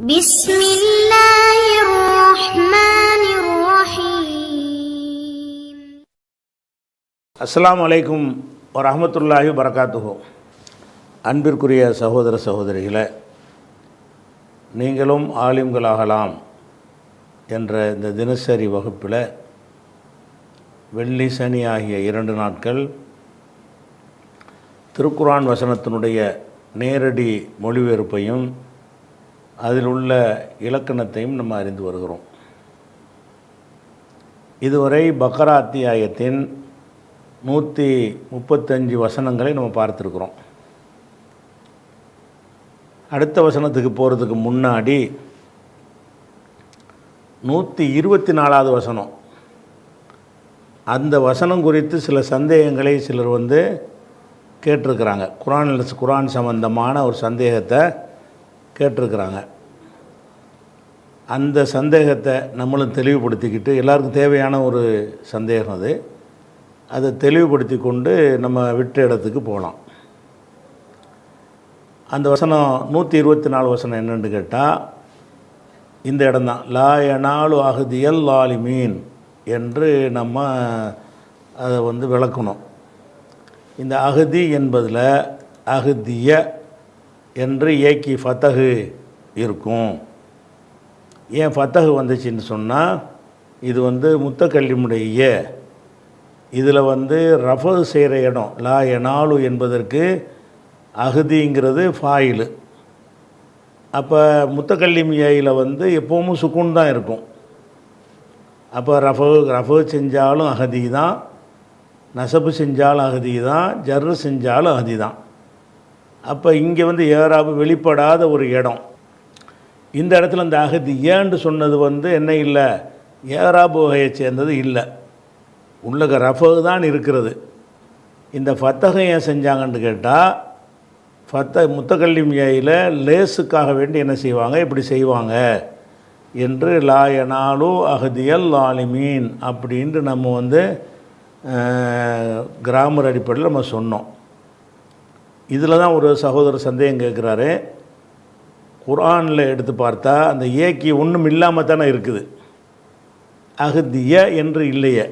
بسم الله الرحمن الرحيم. அஸ்ஸலாமு அலைக்கும் வரஹ்மத்துல்லாஹி வபரகாத்துஹு. அன்பிற்குரிய சகோதர சகோதரிகளே, நீங்களும் ஆலிம்களாகலாம் என்ற இந்த தினசரி வகுப்பில் வெள்ளி சனி ஆகிய 2 நாட்கள் திருக்குர்ஆன் வசனத்தினுடைய நேரடி மொழிபெயர்ப்பையும் அதில் உள்ள இலக்கணத்தையும் நம்ம அறிந்து வருகிறோம். இதுவரை பக்ரா அத்தியாயத்தின் 135 வசனங்களை நம்ம பார்த்துருக்குறோம். அடுத்த வசனத்துக்கு போகிறதுக்கு முன்னாடி 124வது வசனம், அந்த வசனம் குறித்து சில சந்தேகங்களை சிலர் கேட்டிருக்கிறாங்க. குர்ஆன் சம்பந்தமான ஒரு சந்தேகத்தை கேட்டிருக்கிறாங்க. அந்த சந்தேகத்தை நம்மளும் தெளிவுபடுத்திக்கிட்டு, எல்லாருக்கும் தேவையான ஒரு சந்தேகம் அதை தெளிவுபடுத்தி கொண்டு நம்ம விட்ட இடத்துக்கு போகலாம். அந்த வசனம் 124 வசனம் என்னென்னு கேட்டால், இந்த இடம்தான் லா யனாலு அஹ்தியல் லாலிமீன் என்று நம்ம அதை விளக்கணும். இந்த அஹ்தி என்பதில் அஹ்திய என்று ஏக்கி ஃபத்தஹு இருக்கும். ஏன் ஃபத்தஹு வந்துச்சுன்னு சொன்னால், இது முத்தக்கல்லிமுடைய இதில் ரஃபு செய்கிற இடம் லா யனாலு என்பதற்கு அஹ்திங்கிறது ஃபாயிலு. அப்போ முத்தக்கல்லிமியில் எப்போவும் சுக்குன் தான் இருக்கும். அப்போ ரஃபு செஞ்சாலும் அஹதி தான், நசபு செஞ்சாலும் அஹதி தான், ஜர்ரு செஞ்சாலும் அஹதி தான். அப்போ இங்கே ஏராபு வெளிப்படாத ஒரு இடம். இந்த இடத்துல இந்த அஹதி ஏன்னு சொன்னது என்ன இல்லை, ஏராபு வகையை சேர்ந்தது இல்லை, உள்ளக ரஃபு தான் இருக்கிறது. இந்த ஃபத்தகை ஏன் செஞ்சாங்கன்னு கேட்டால், முத்தக்கல்லிமியில் லேஸுக்காக வேண்டி என்ன செய்வாங்க, இப்படி செய்வாங்க என்று லா யனாலு அஹ்தியல் லாலிமீன் அப்படின்ட்டு நம்ம கிராமர் அடிப்படையில் நம்ம சொன்னோம். இதில் தான் ஒரு சகோதரர் சந்தேகம் கேட்குறாரு. குர்ஆனில் எடுத்து பார்த்தா அந்த ஏக்கி ஒன்றும் இல்லாமல் தானே இருக்குது, அஹ்திய என்று இல்லையே,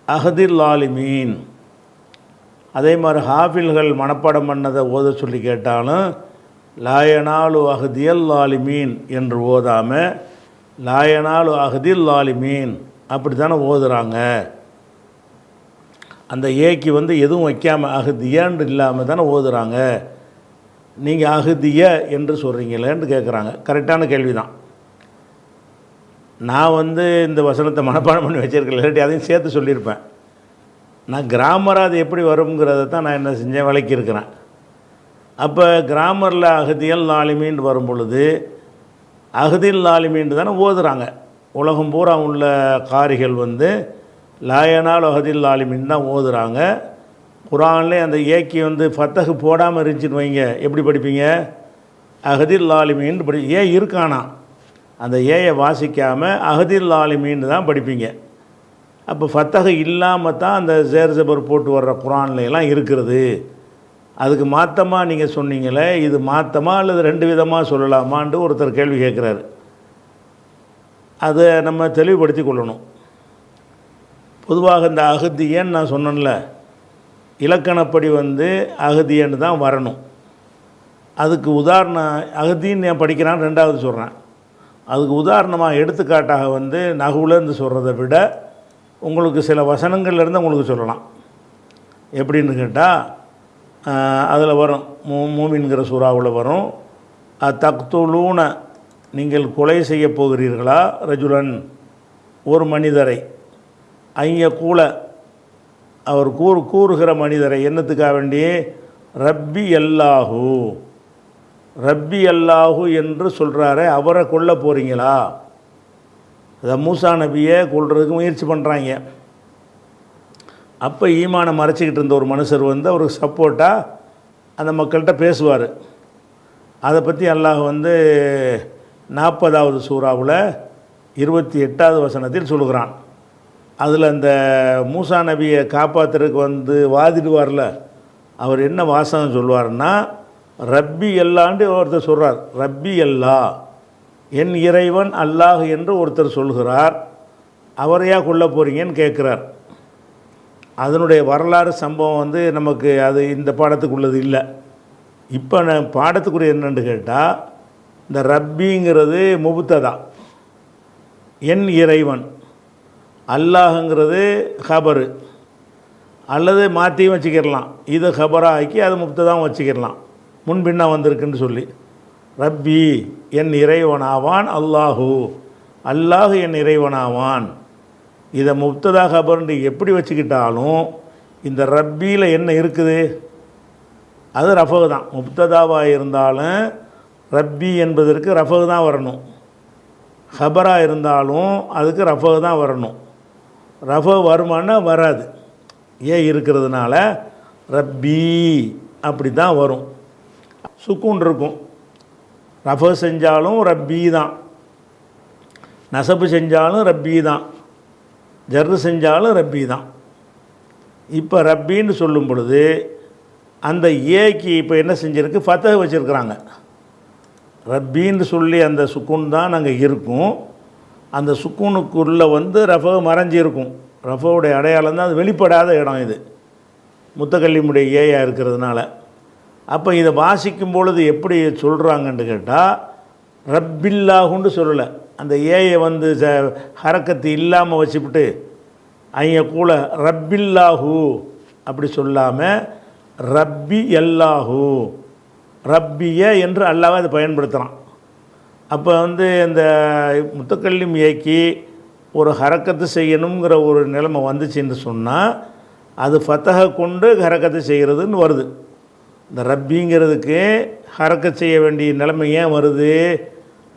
அஹ்தில் லாலிமீன். அதே மாதிரி ஹாஃபில்கள் மனப்பாடம் பண்ணதை ஓத சொல்லி கேட்டாலும் லா யனாலு அஹ்தியல் லாலிமீன் என்று ஓதாமல் லா யனாலு அஹ்தில் லாலிமீன் அப்படி தானே ஓதுறாங்க. அந்த ஏக்கி எதுவும் வைக்காமல் அஹ்தியன்னு இல்லாமல் தானே ஓதுறாங்க. நீங்கள் அஹ்திய என்று சொல்கிறீங்களேன்னு கேட்குறாங்க. கரெக்டான கேள்வி தான். நான் இந்த வசனத்தை மனப்பாடம் பண்ணி வச்சுருக்கேன், இல்லாட்டி அதையும் சேர்த்து சொல்லியிருப்பேன். நான் கிராமராக அது எப்படி வருங்கிறத தான் நான் என்ன செஞ்சேன், விளக்கியிருக்கிறேன். அப்போ கிராமரில் அஹ்தியல் லாலிமீன் வரும் பொழுது அஹ்தில் லாலிமீன் தானே ஓதுறாங்க. உலகம் பூரா உள்ள காரிகள் லா யனாலு அஹ்தில் லாலிமீன் தான் ஓதுறாங்க. குர்ஆன்லேயே அந்த ஏக்கி ஃபத்தஹு போடாமல் இருந்துச்சுன்னு வைங்க, எப்படி படிப்பீங்க, அஹ்தில் லாலிமீன் படி. இருக்கானா, அந்த ஏயை வாசிக்காமல் அஹ்தில் லாலிமீன் தான் படிப்பீங்க. அப்போ ஃபத்தஹு இல்லாமல் தான் அந்த ஜேர் ஜபர் போட்டு வர்ற குர்ஆன்லாம் இருக்கிறது. அதுக்கு மாற்றமாக நீங்கள் சொன்னீங்களே, இது மாற்றமாக அல்லது 2 விதமாக சொல்லலாமான்ட்டு ஒருத்தர் கேள்வி கேட்குறாரு. அதை நம்ம தெளிவுபடுத்தி கொள்ளணும். பொதுவாக இந்த அஹ்தியன்னு நான் சொன்னேன்ல, இலக்கணப்படி அஹ்தியன்னு தான் வரணும். அதுக்கு உதாரணம் அஹ்தின்னு நான் படிக்கிறான்னு 2வது சொல்கிறேன். அதுக்கு உதாரணமாக எடுத்துக்காட்டாக நகுலேருந்து சொல்கிறத விட உங்களுக்கு சில வசனங்கள்லேருந்து உங்களுக்கு சொல்லலாம். எப்படின்னு கேட்டால், அதில் வரும் மூமின்கிற சூறாவில் வரும், தக்துலூன நீங்கள் கொலை செய்ய போகிறீர்களா ரஜுலன் ஒரு மனிதரை, ஐய கூல அவர் கூறுகிற மனிதரை, என்னத்துக்காக வேண்டி, ரப்பி அல்லாஹு ரப்பி அல்லாஹு என்று சொல்கிறாரே அவரை கொல்ல போகிறீங்களா. அதை மூசா நபியை கொல்றதுக்கு முயற்சி பண்ணுறாங்க. அப்போ ஈமானை மறைச்சிக்கிட்டு இருந்த ஒரு மனுஷர் அவருக்கு சப்போர்ட்டாக அந்த மக்கள்கிட்ட பேசுவார். அதை பற்றி அல்லாஹ் 40வது சூறாவில் 28வது வசனத்தில் சொல்கிறான். அதில் அந்த மூசா நபியை காப்பாற்றுறதுக்கு வாதிடுவார்ல, அவர் என்ன வாசகம் சொல்லுவார்னா, ரப்பி அல்லான்னு ஒருத்தர் சொல்கிறார். ரப்பி அல்லா, என் இறைவன் அல்லாஹ் என்று ஒருத்தர் சொல்கிறார். அவரையா கொல்ல போகிறீங்கன்னு கேட்குறார். அதனுடைய வரலாறு சம்பவம் வந்து நமக்கு அது இந்த பாடத்துக்குள்ளது இல்லை. இப்போ நான் பாடத்துக்குரிய என்னென்னு கேட்டால், இந்த ரப்பிங்கிறது முபுத்ததா, என் இறைவன், அல்லாஹுங்கிறது ஹபரு, அல்லது மாற்றியும் வச்சுக்கிடலாம். இது ஹபராக ஆக்கி அது முப்ததாகவும் வச்சுக்கிடலாம், முன்பின்னா வந்திருக்குன்னு சொல்லி. ரப்பி என் இறைவனாவான், அல்லாஹு அல்லாஹு என் இறைவனாவான். இதை முப்ததா ஹபர்ன்னு எப்படி வச்சுக்கிட்டாலும் இந்த ரப்பியில் என்ன இருக்குது, அது ரஃபகு தான். முப்ததாவாக இருந்தாலும் ரப்பி என்பதற்கு ரஃபகு தான் வரணும். ஹபராக இருந்தாலும் அதுக்கு ரஃபகு தான் வரணும். ரஃபகு வருமானா வராது, ஏன் இருக்கிறதுனால ரப்பி அப்படி தான் வரும். சுக்கூன் இருக்கும். ரஃபகு செஞ்சாலும் ரப்பி தான், நசபு செஞ்சாலும் ரப்பி தான், ஜர்ரு செஞ்சாலும் ரப்பி தான். இப்போ ரப்பின்னு சொல்லும் பொழுது அந்த ஏக்கு இப்போ என்ன செஞ்சுருக்கு, ஃபத்தஹ் வச்சுருக்குறாங்க. ரப்பின்னு சொல்லி அந்த சுக்கூன் தான் நாங்கள் இருக்கும். அந்த சுக்கூனுக்குள்ளே வந்து ரஃபகு மறைஞ்சிருக்கும். ரஃபவுடைய அடையாளம் தான், அது வெளிப்படாத இடம் இது, முத்தகல்லிமுடைய ஏயா இருக்கிறதுனால. அப்போ இதை வாசிக்கும் பொழுது எப்படி சொல்கிறாங்கன்னு கேட்டால், ரப்பில்லாஹுன்னு சொல்லலை. அந்த ஏயை வந்து ஹரக்கத்து இல்லாமல் வச்சுவிட்டு ஐய கூட ரப்பில்லாஹு அப்படி சொல்லாமல் ரப்பி அல்லாஹு, ரப்பிய என்று அல்லாஹ் அதை பயன்படுத்துகிறான். அப்போ வந்து இந்த முத்தக்கல்லிம் ஏக்கி ஒரு ஹரக்கத்து செய்யணுங்கிற ஒரு நிலைமை வந்துச்சுன்னு சொன்னால் அது ஃபத்தஹை கொண்டு ஹரக்கத்து செய்கிறதுன்னு வருது. இந்த ரப்பிங்கிறதுக்கு ஹரக்கத் செய்ய வேண்டிய நிலைமை ஏன் வருது,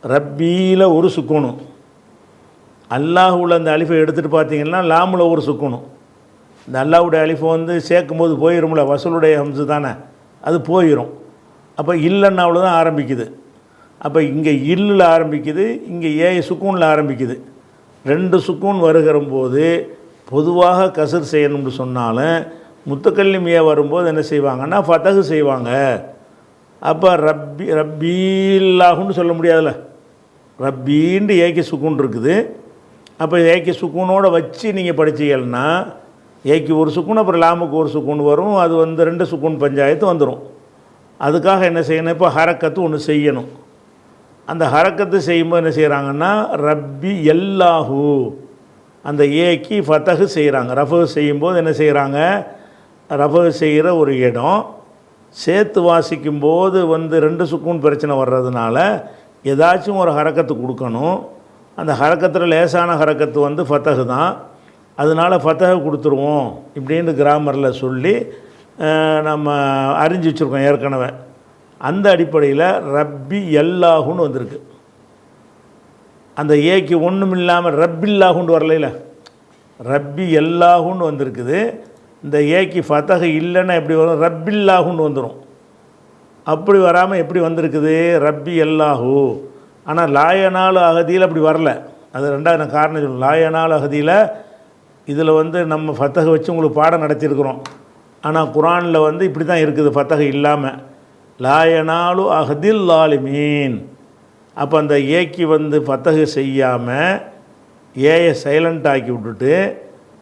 ரப்பியில் ஒரு சுக்கூணும், அல்லாஹுல அந்த அலிஃபை எடுத்துகிட்டு பார்த்தீங்கன்னா லாமில் ஒரு சுக்கூணும். இந்த அல்லாஹுடைய அலிஃபை வந்து சேர்க்கும் போது போயிடும்ல, வசூலுடைய ஹம்ஸு தானே, அது போயிடும். அப்போ இல்லைன்னாவில் தான் ஆரம்பிக்குது. அப்போ இங்கே இல்லில் ஆரம்பிக்குது, இங்கே சுக்கூனில் ஆரம்பிக்குது. ரெண்டு சுக்கூன் வருகிற போது பொதுவாக கசர் செய்யணும்னு சொன்னாலும் முத்தக்கல்லிம் வரும்போது என்ன செய்வாங்கன்னா ஃபத்தஹு செய்வாங்க. அப்போ ரப்பீல்லாஹுன்னு சொல்ல முடியாதுல்ல, ரப்பீன்ட்டு ஏக்கி சுக்கூன் இருக்குது. அப்போ ஏக்கி சுக்கூனோடு வச்சு நீங்கள் படிச்சீங்கன்னா ஏக்கி ஒரு சுக்கூன், அப்புறம் லாமுக்கு ஒரு சுக்கூன் வரும். அது வந்து ரெண்டு சுக்கூன் பஞ்சாயத்து வந்துடும். அதுக்காக என்ன செய்யணும், இப்போ ஹரக்கத்து ஒன்று செய்யணும். அந்த ஹரக்கத்து செய்யும்போது என்ன செய்கிறாங்கன்னா ரப்பி எல்லாஹு, அந்த ஏக்கி ஃபத்தஹு செய்கிறாங்க. ரஃபு செய்யும்போது என்ன செய்கிறாங்க, ரஃபு செய்கிற ஒரு இடம் சேர்த்து வாசிக்கும்போது வந்து ரெண்டு சுக்கூன் பிரச்சனை வர்றதுனால ஏதாச்சும் ஒரு ஹரக்கத்து கொடுக்கணும். அந்த ஹரக்கத்தில் லேசான ஹரக்கத்து வந்து ஃபத்தஹு தான், அதனால் ஃபத்தஹு கொடுத்துருவோம் இப்படின்னு கிராமரில் சொல்லி நம்ம அறிஞ்சு வச்சுருக்கோம் ஏற்கனவே. அந்த அடிப்படையில் ரப்பி எல்லாஹுன்னு வந்திருக்கு. அந்த ஏக்கு ஒன்றும் இல்லாமல் ரப்பில்லாஹுன்னு வரல, ரப்பி எல்லாஹுன்னு வந்திருக்குது. இந்த ஏக்கு ஃபத்தஹு இல்லைன்னா எப்படி வரும், ரப்பில்லாஹுன்னு வந்துடும். அப்படி வராமல் எப்படி வந்திருக்குது, ரப்பி எல்லாஹு. ஆனால் லாயனாலு அகதியில் அப்படி வரல. அது ரெண்டாவது நான் காரணம் சொல்லணும். லாயனாலு அகதியில் இதில் வந்து நம்ம ஃபத்தஹு வச்சு உங்களுக்கு பாடம் நடத்தியிருக்கிறோம். ஆனால் குரானில் வந்து இப்படி தான் இருக்குது, ஃபத்தஹு இல்லாமல். லாயனாலு அஹதில் லாலிமீன். அப்போ அந்த ஏக்கி வந்து ஃபத்தஹு செய்யாமல் ஏயை சைலண்ட் ஆக்கி விட்டுட்டு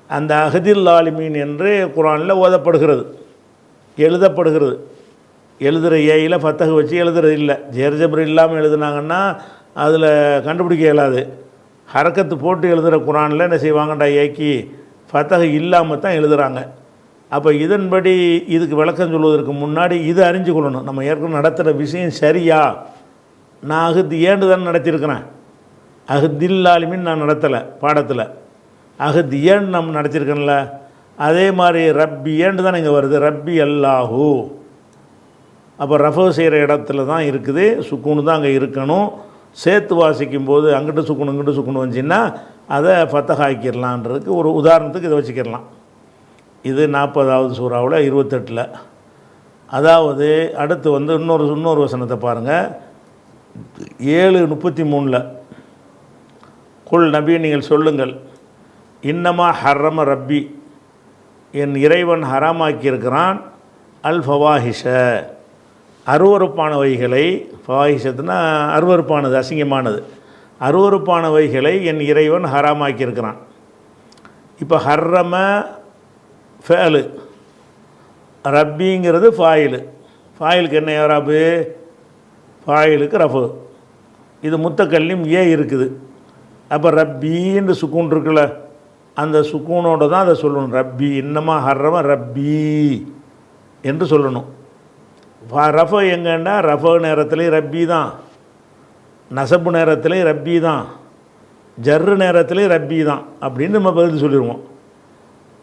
அந்த அஹதில் லாலிமீன் என்று குரானில் ஓதப்படுகிறது, எழுதப்படுகிறது. எழுதுகிற ஏயில் ஃபத்தஹு வச்சு எழுதுறது இல்லை. ஜேர்ஜபர் இல்லாமல் எழுதுனாங்கன்னா அதில் கண்டுபிடிக்க இயலாது. ஹரக்கத்து போட்டு எழுதுகிற குரானில் என்ன செய்வாங்கண்டா, ஏக்கி ஃபத்தஹு இல்லாமல் தான் எழுதுகிறாங்க. அப்போ இதன்படி இதுக்கு விளக்கம் சொல்வதற்கு முன்னாடி இது அறிஞ்சு கொள்ளணும். நம்ம ஏற்கனவே நடத்துகிற விஷயம் சரியா, நான் அஹத் ஏண்டு தானே நடத்தியிருக்கிறேன், அஹதில்லாலுமின்னு நான் நடத்தலை பாடத்தில், அஹத் ஏண்டு நம்ம நடத்தியிருக்கேன்ல. அதே மாதிரி ரப்பி ஏண்டு தான் இங்கே வருது, ரப்பி அல்லாஹு. அப்போ ரஃபு செய்கிற இடத்துல தான் இருக்குது, சுக்கூனு தான் அங்கே இருக்கணும். சேர்த்து வாசிக்கும்போது அங்கிட்டு சுக்குனு இங்கிட்டு சுக்குனு வந்துச்சின்னா அதை ஃபத்தஹாக்கிடலான்றதுக்கு ஒரு உதாரணத்துக்கு இதை வச்சுக்கிடலாம். இது 40வது சூறாவில் 28. அதாவது அடுத்து வந்து இன்னொரு வசனத்தை பாருங்கள், 7:33. குல் நபி நீங்கள் சொல்லுங்கள், இன்னமா ஹர்ரம ரப்பி, என் இறைவன் ஹராமாக்கியிருக்கிறான், அல் ஃபவாஹிஷ, அருவறுப்பானவைகளை, ஃபவாஹிஷத்துனா அருவறுப்பானது, அசிங்கமானது, அருவறுப்பானவைகளை என் இறைவன் ஹராமாக்கியிருக்கிறான். இப்போ ஹர்ரம ஃபேலு, ரப்பிங்கிறது ஃபாயிலு. ஃபாயிலுக்கு என்ன ரப்பு? ஃபாயிலுக்கு ரஃபு. இது முத்தக்கல்லியும் இருக்குது. அப்போ ரப்பின்னு சுக்கூன் இருக்குல்ல, அந்த சுக்கூனோடு தான் அதை சொல்லணும். ரப்பி, இன்னமா ஹர்ரம ரப்பி என்று சொல்லணும். ரஃப எங்கன்னா ரஃப நேரத்துலேயும் ரப்பி தான், நசப்பு நேரத்துலேயும் ரப்பி தான், ஜர்ரு நேரத்துலேயும் ரப்பி தான் அப்படின்னு நம்ம பதில் சொல்லிடுவோம்.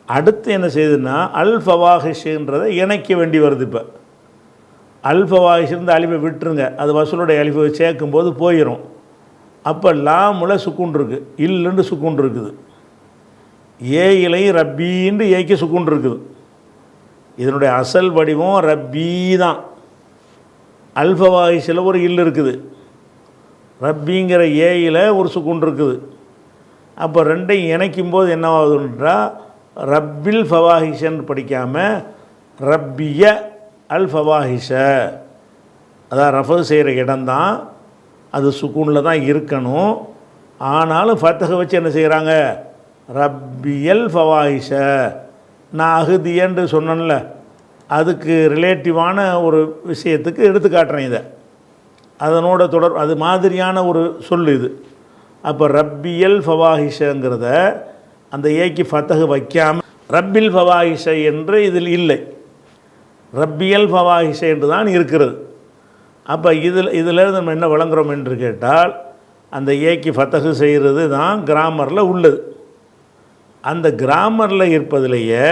அடுத்து என்ன செய்யுதுன்னா அல் ஃபவாஹிஷ்ன்றதை இணைக்க வேண்டி வருது. இப்போ அல் ஃபவாஹிஷ்ருந்து அலிஃபை விட்டுருங்க, அது வசூலுடைய அலிஃபை சேர்க்கும்போது போயிடும். அப்போ லாமுல சுக்குன் இருக்குது, இல்லுன்னு சுக்குன் இருக்குது, ஏயிலையும் ரப்பின்னு ஏக்கி சுக்குன் இருக்குது. இதனுடைய அசல் வடிவம் ரப்பி தான். அல் ஃபவாஹிஷில் ஒரு இல் இருக்குது, ரப்பிங்கிற ஏயில் ஒரு சுக்குன் இருக்குது. அப்போ ரெண்டையும் இணைக்கும்போது என்ன ஆகுதுன்றா ரப்பில் ஃபவாஹிஷன்னு படிக்காமல் ரப்பிய அல் ஃபவாஹிஷ. அதான் ரஃபு செய்கிற இடம்தான், அது சுக்கூனில் தான் இருக்கணும். ஆனாலும் ஃபத்தக வச்சு என்ன செய்கிறாங்க? ரப்பியல் ஃபவாஹிஷ. நான் அகுதியன்று சொன்னேன்ல, அதுக்கு ரிலேட்டிவான ஒரு விஷயத்துக்கு எடுத்து காட்டுறேன் இதை. அதனோட தொடர் அது மாதிரியான ஒரு சொல் இது. அப்போ ரப்பியல் ஃபவாஹிஷங்கிறத அந்த ஏக்கி ஃபத்தகு வைக்காமல் ரப்பில் ஃபவாஹிஷ என்று இதில் இல்லை, ரப்பியல் ஃபவாஹிஷ என்று தான் இருக்கிறது. அப்போ இதிலேருந்து நம்ம என்ன வழங்குறோம் என்று கேட்டால், அந்த ஏக்கி ஃபத்தகு செய்கிறது தான் கிராமரில் உள்ளது. அந்த கிராமரில் இருப்பதிலேயே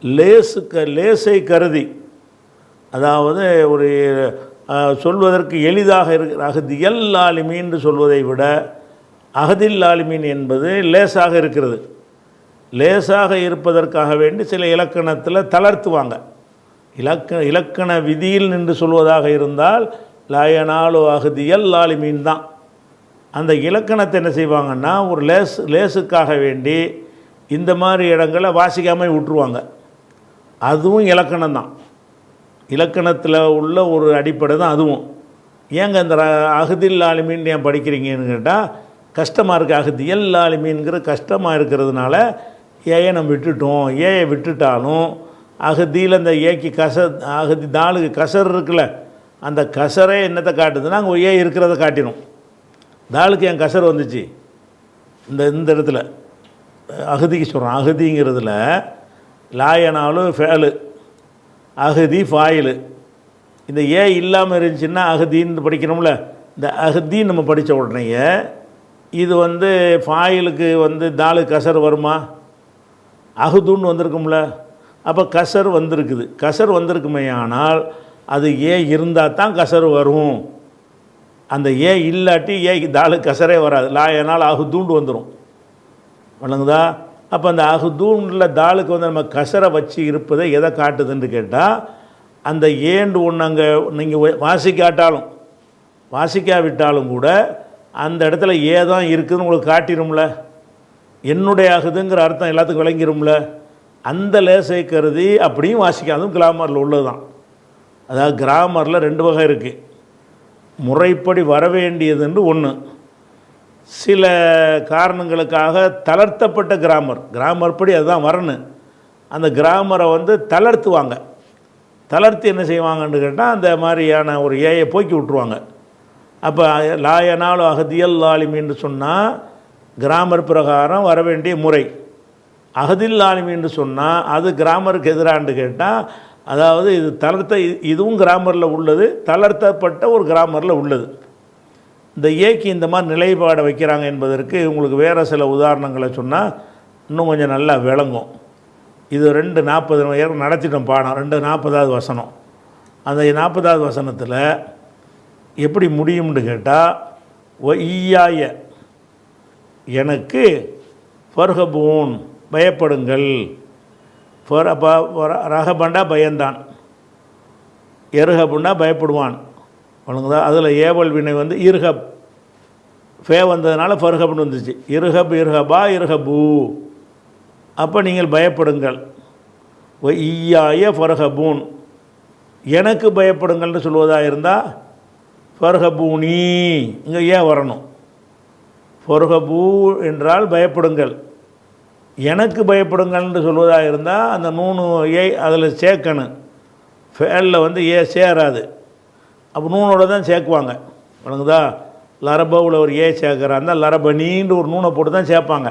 லேசை கருதி, அதாவது ஒரு சொல்வதற்கு எளிதாக இருக்கிற அகதியல் ஆலிமீன் சொல்வதை விட அகதில் ஆலிமீன் என்பது லேசாக இருக்கிறது. லேசாக இருப்பதற்காக வேண்டி சில இலக்கணத்தில் தளர்த்துவாங்க. இலக்கண விதியில் நின்று சொல்வதாக இருந்தால் லாயனாலு அகதியல் ஆலிமீன் தான். அந்த இலக்கணத்தை என்ன செய்வாங்கன்னா ஒரு லேசுக்காக வேண்டி இந்த மாதிரி இடங்களை வாசிக்காமல் விட்டுருவாங்க. அதுவும் இலக்கணம் தான், இலக்கணத்தில் உள்ள ஒரு அடிப்படை தான் அதுவும். ஏங்க இந்த அகதில் ஆலிமீன் ஏன் படிக்கிறீங்கன்னு கேட்டால், கஷ்டமாக இருக்குது. அகதியல் ஆலிமீன்கிற கஷ்டமாக இருக்கிறதுனால ஏயை நம்ம விட்டுட்டோம். ஏயை விட்டுட்டாலும் அகதியில் அந்த ஏக்கி அகதி தாளுக்கு கசர் இருக்குல்ல, அந்த கசரே என்னத்தை காட்டுதுன்னா அங்கே ஏ இருக்கிறத காட்டிடும். தாளுக்கு என் கசர் வந்துச்சு இந்த இடத்துல அகதிக்கு சொல்கிறோம். அகதிங்கிறதுல லாயனாலும் ஃபேலு, அகதி ஃபாயிலு. இந்த ஏ இல்லாமல் இருந்துச்சுன்னா அகதின்னு படிக்கணும்ல. இந்த அகதின்னு நம்ம படித்த உடனேயே இது ஃபாயிலுக்கு தாலு கசர் வருமா? அகுதுன்னு வந்திருக்கும்ல. அப்போ கசர் வந்திருக்குது. கசர் வந்திருக்குமே, ஆனால் அது ஏ இருந்தால் தான் கசர் வரும். அந்த ஏ இல்லாட்டி தாலு கசரே வராது. லாயனால் அகுதூண்டு வந்துடும். வழங்குதா? அப்போ அந்த அகுதூண்டில் தாளுக்கு நம்ம கசரை வச்சு இருப்பதை எதை காட்டுதுன்னு கேட்டால், அந்த ஏண்டு ஒன்று அங்கே நீங்கள் வாசிக்காவிட்டாலும் கூட அந்த இடத்துல ஏதான் இருக்குதுன்னு உங்களுக்கு காட்டிடும்ல. என்னுடைய அகுதுங்கிற அர்த்தம் எல்லாத்துக்கும் விளங்கிடும்ல. அந்த லேசை கருதி அப்படியும் வாசிக்காதும் கிராமரில் உள்ளது தான். அதாவது கிராமரில் ரெண்டு வகை இருக்குது. முறைப்படி வர வேண்டியதுன்னு ஒன்று, சில காரணங்களுக்காக தளர்த்தப்பட்ட கிராமர் படி அதுதான் வரணும். அந்த கிராமரை தளர்த்துவாங்க. தளர்த்தி என்ன செய்வாங்கன்னு கேட்டால் அந்த மாதிரியான ஒரு ஏயை போக்கி விட்ருவாங்க. அப்போ லாயனாலும் அகதியல் ஆலிமின்னு சொன்னால் கிராமர் பிரகாரம் வர வேண்டிய முறை. அகதில் ஆலிமின்னு சொன்னால் அது கிராமருக்கு எதிரான்னு கேட்டால், அதாவது இது இதுவும் கிராமரில் உள்ளது, தளர்த்தப்பட்ட ஒரு கிராமரில் உள்ளது. இந்த ஏக்கி இந்த மாதிரி நிலைப்பாடை வைக்கிறாங்க என்பதற்கு உங்களுக்கு வேறு சில உதாரணங்களை சொன்னால் இன்னும் கொஞ்சம் நல்லா விளங்கும். இது 2:40 நடத்திட்டோம் பாடம். 2:40வது வசனம். அந்த 40வது வசனத்தில் எப்படி முடியும்னு கேட்டால், ஈயாய எனக்கு ஃபர்ஹபூன் பயப்படுங்கள். ரஹபண்டா பயந்தான், எருஹபுண்டா பயப்படுவான். வழங்குதா? அதில் ஏவல் வினை இர்ஹப் ஃபே வந்ததுனால ஃபர்ஹப்னு வந்துச்சு. இருஹபா இருஹபூ. அப்போ நீங்கள் பயப்படுங்கள். ஈயாய ஃபர்ஹபூன், எனக்கு பயப்படுங்கள்னு சொல்வதாக இருந்தால் ஃபர்ஹபூனி இங்கே ஏன் வரணும்? ஃபர்ஹபூ என்றால் பயப்படுங்கள். எனக்கு பயப்படுங்கள்னு சொல்வதாக இருந்தால் அந்த நூனு ஏய் அதில் சேர்க்கணும். ஃபேலில் வந்து ஏ சேராது. அப்போ நூனோட தான் சேர்க்குவாங்க. வணங்குதா? லரபவில் ஒரு ஏ சேர்க்குறாருந்தா லரபனின்னு ஒரு நூனை போட்டு தான் சேர்ப்பாங்க.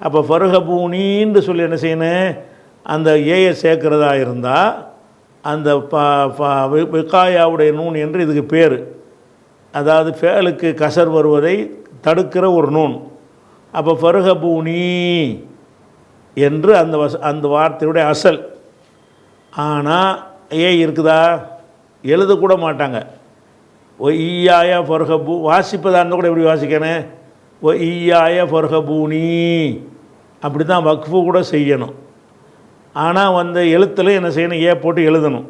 அப்போ ஃபர்ஹபூனின்னு சொல்லி என்ன செய்யணும்? அந்த ஏயை சேர்க்கிறதா இருந்தால் அந்த விகாயாவுடைய நூன் என்று இதுக்கு பேர். அதாவது ஃபேலுக்கு கசர் வருவதை தடுக்கிற ஒரு நூன். அப்போ ஃபர்ஹபூனி என்று அந்த வார்த்தையுடைய அசல். ஆனால் ஏ இருக்குதா? எழுதக்கூட மாட்டாங்க. ஒ ஈயாய ஃபர்ஹபூ வாசிப்பதாக இருந்தால் கூட எப்படி வாசிக்கணும்? ஒ ஈயாய ஃபர்ஹபூனி அப்படி தான் வக்ஃபு கூட செய்யணும். ஆனால் வந்து எழுத்தில் என்ன செய்யணும்? ஏ போட்டு எழுதணும்.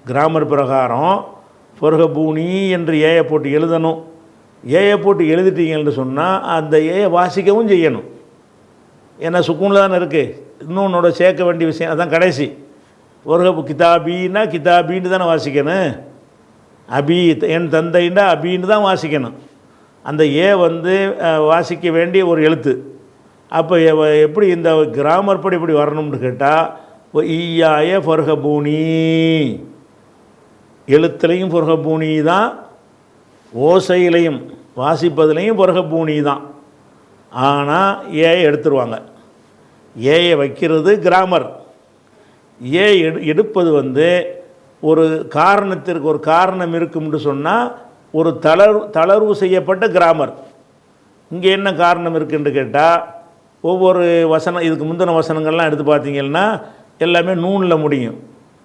கிராமர் பிரகாரம் ஃபர்ஹபூனி என்று ஏயை போட்டு எழுதணும். ஏயை போட்டு எழுதிட்டீங்கன்னு சொன்னால் அந்த ஏயை வாசிக்கவும் செய்யணும். ஏன்னா சுக்கூனில் தானே இருக்குது. இன்னொன்னோட சேர்க்க வேண்டிய விஷயம் அதுதான் கடைசி. ஃபர்ஹபு கிதாபின்னா கிதாபின்னு தானே வாசிக்கணும். அபி என் தந்தைன்னா அபின்னு தான் வாசிக்கணும். அந்த ஏ வந்து வாசிக்க வேண்டிய ஒரு எழுத்து. அப்போ எப்படி இந்த கிராமர் படி இப்படி வரணும்னு கேட்டால் ஈயாய ஃபர்ஹபூனி எழுத்துலையும் ஃபர்ஹபூனி தான், ஓசையிலையும் வாசிப்பதுலையும் ஃபர்ஹபூனி தான். ஆனால் ஏயை எடுத்துருவாங்க. ஏயை வைக்கிறது கிராமர். ஏ எடுப்பது வந்து ஒரு காரணத்திற்கு ஒரு காரணம் இருக்கும்னு சொன்னால் ஒரு தளர்வு செய்யப்பட்ட கிராமர். இங்கே என்ன காரணம் இருக்குன்னு கேட்டால் ஒவ்வொரு வசனம் இதுக்கு முந்தின வசனங்கள்லாம் எடுத்து பார்த்தீங்கன்னா எல்லாமே நூனில் முடியும்.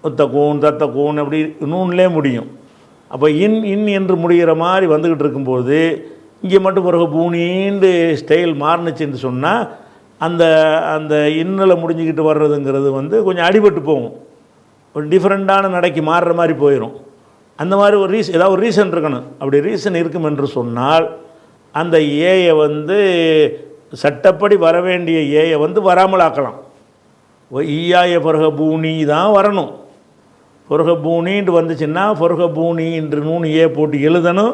ஒத்தக்கூன் தத்தக்கூன் அப்படி நூன்லேயே முடியும். அப்போ இன் என்று முடிகிற மாதிரி வந்துக்கிட்டு இருக்கும்போது இங்கே மட்டும் பிறகு பூனின்னு ஸ்டைல் மாறுனுச்சுன்னு சொன்னால் அந்த அந்த இன்னில் முடிஞ்சிக்கிட்டு வர்றதுங்கிறது வந்து கொஞ்சம் அடிபட்டு போகும். ஒரு டிஃப்ரெண்ட்டான நடைக்கு மாறுற மாதிரி போயிடும். அந்த மாதிரி ஒரு ஏதாவது ஒரு ரீசன் இருக்கணும். அப்படி ரீசன் இருக்கும் என்று சொன்னால் அந்த ஏயை வந்து சட்டப்படி வர வேண்டிய ஏயை வந்து வராமல் ஆக்கலாம். ஈயாய ஃபர்ஹபூனி தான் வரணும். ஃபர்ஹபூனின்னு வந்துச்சுன்னா ஃபர்ஹபூனி என்று நூன் ஏ போட்டு எழுதணும்.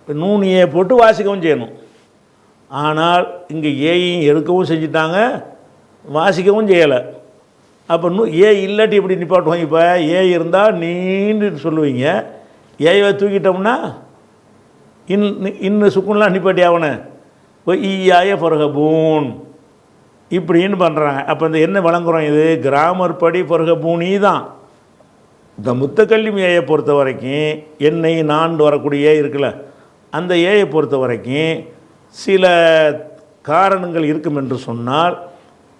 நூன் ஏ போட்டு வாசிக்கவும் செய்யணும். ஆனால் இங்கே ஏயும் எடுக்கவும் செஞ்சிட்டாங்க, வாசிக்கவும் செய்யலை. அப்போ ஏ இல்லாட்டி எப்படி நிப்பாட்டுவாங்க? இப்போ ஏ இருந்தால் நீண்டு சொல்லுவீங்க. ஏயை தூக்கிட்டோம்னா இன்னும் சுக்குன்லாம் நிப்பாட்டி ஆகணும். ஈயாய ஃபர்ஹபூன் இப்படின்னு பண்ணுறாங்க. அப்போ இந்த என்ன வழங்குறோம்? இது கிராமர் படி ஃபர்ஹபூனி தான். இந்த முத்தக்கல்லிம் ஏயை பொறுத்த வரைக்கும் என்னை நான் வரக்கூடிய இருக்குல்ல, அந்த ஏயை பொறுத்த வரைக்கும் சில காரணங்கள் இருக்கும் என்று சொன்னால்